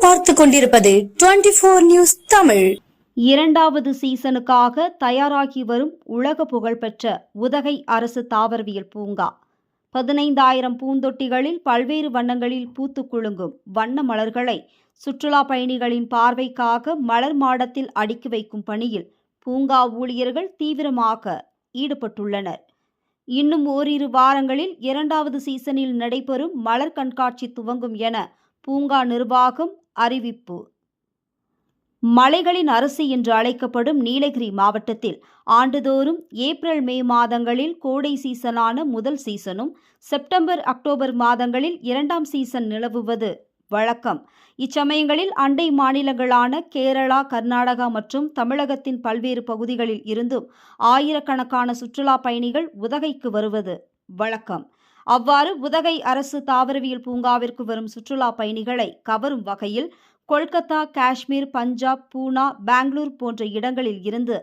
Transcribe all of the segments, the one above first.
நீங்கள் பார்த்துக் கொண்டிருப்பது 24 நியூஸ் தமிழ். இரண்டாவது சீசனுக்காக தயாராகி வரும் உலக புகழ்பெற்ற உதகை அரசு தாவரவியல் பூங்கா 15,000 பூந்தொட்டிகளில் பல்வேறு வண்ணங்களில் பூத்து குலுங்கும் வண்ண மலர்களை சுற்றுலா பயணிகளின் பார்வைக்காக மலர் மாடத்தில் அடுக்கி வைக்கும் பணியில் பூங்கா ஊழியர்கள் தீவிரமாக ஈடுபட்டுள்ளனர். இன்னும் ஓரிரு வாரங்களில் இரண்டாவது சீசனில் நடைபெறும் மலர் கண்காட்சி துவங்கும் என பூங்கா நிர்வாகம் அறிவிப்பு. மலைகளின் அரசி என்று அழைக்கப்படும் நீலகிரி மாவட்டத்தில் ஆண்டுதோறும் ஏப்ரல் மே மாதங்களில் கோடை சீசனான முதல் சீசனும் செப்டம்பர் அக்டோபர் மாதங்களில் இரண்டாம் சீசன் நிலவுவது வழக்கம். இச்சமயங்களில் அண்டை மாநிலங்களான கேரளா, கர்நாடகா மற்றும் தமிழகத்தின் பல்வேறு பகுதிகளில் இருந்தும் ஆயிரக்கணக்கான சுற்றுலா பயணிகள் உதகைக்கு வருவது வழக்கம். அவ்வாறு உதகை அரசு தாவரவியல் பூங்காவிற்கு வரும் சுற்றுலா பயணிகளை கவரும் வகையில் கொல்கத்தா, காஷ்மீர், பஞ்சாப், பூனா, பெங்களூர் போன்ற இடங்களில் இருந்து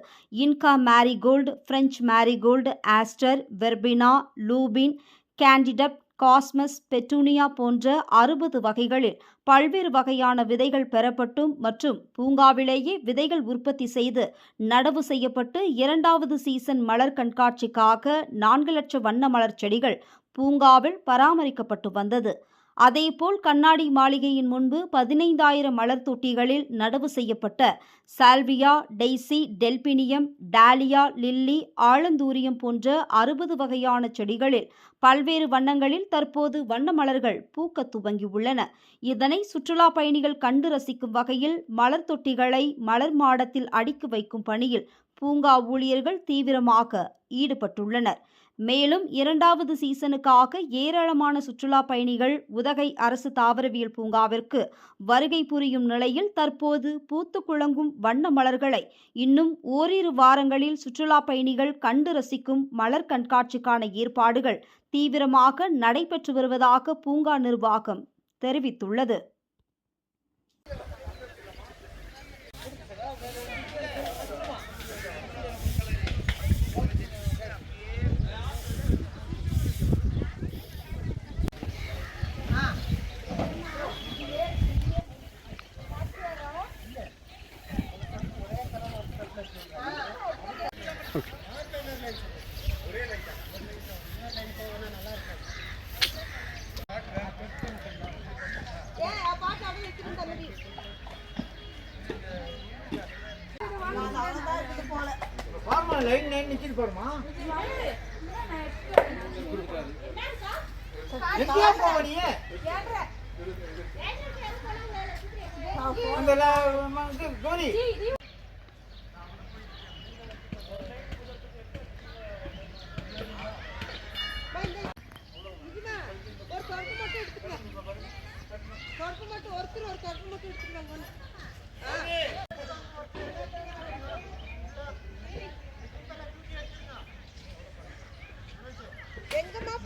Inca marigold, French marigold, aster, verbena, lupin, candytuft, cosmos, petunia போன்ற 60 வகைகளில் பல்வேறு வகையான விதைகள் பெறப்பட்டும் மற்றும் பூங்காவிலேயே விதைகள் உற்பத்தி செய்து நடவு செய்யப்பட்டு இரண்டாவது சீசன் மலர் கண்காட்சிக்காக 4 லட்சம் வண்ண மலர் செடிகள் பூங்காவில் பராமரிக்கப்பட்டு வந்தது. அதேபோல் கண்ணாடி மாளிகையின் முன்பு 15,000 மலர் தொட்டிகளில் நடவு செய்யப்பட்ட salvia, daisy, delphinium, dahlia, lily, anthurium போன்ற 60 வகையான செடிகளில் பல்வேறு வண்ணங்களில் தற்போது வண்ண மலர்கள் பூக்க துவங்கியுள்ளன. இதனை சுற்றுலா பயணிகள் கண்டு ரசிக்கும் வகையில் மலர் தொட்டிகளை மலர் மாடத்தில் அடுக்கி வைக்கும் பணியில் பூங்கா ஊழியர்கள் தீவிரமாக ஈடுபட்டுள்ளனர். மேலும் இரண்டாவது சீசனுக்காக ஏராளமான சுற்றுலா பயணிகள் உதகை அரசு தாவரவியல் பூங்காவிற்கு வருகை புரியும் நிலையில் தற்போது பூத்து குலுங்கும் வண்ண மலர்களை இன்னும் ஓரிரு வாரங்களில் சுற்றுலா பயணிகள் கண்டு ரசிக்கும் மலர் கண்காட்சிக்கான ஏற்பாடுகள் தீவிரமாக நடைபெற்று வருவதாக பூங்கா நிர்வாகம் தெரிவித்துள்ளது. லைன் லைன் நிக்கிது பாருமா. எங்கயா போவனியே? அந்த கோரி எங்கம்மா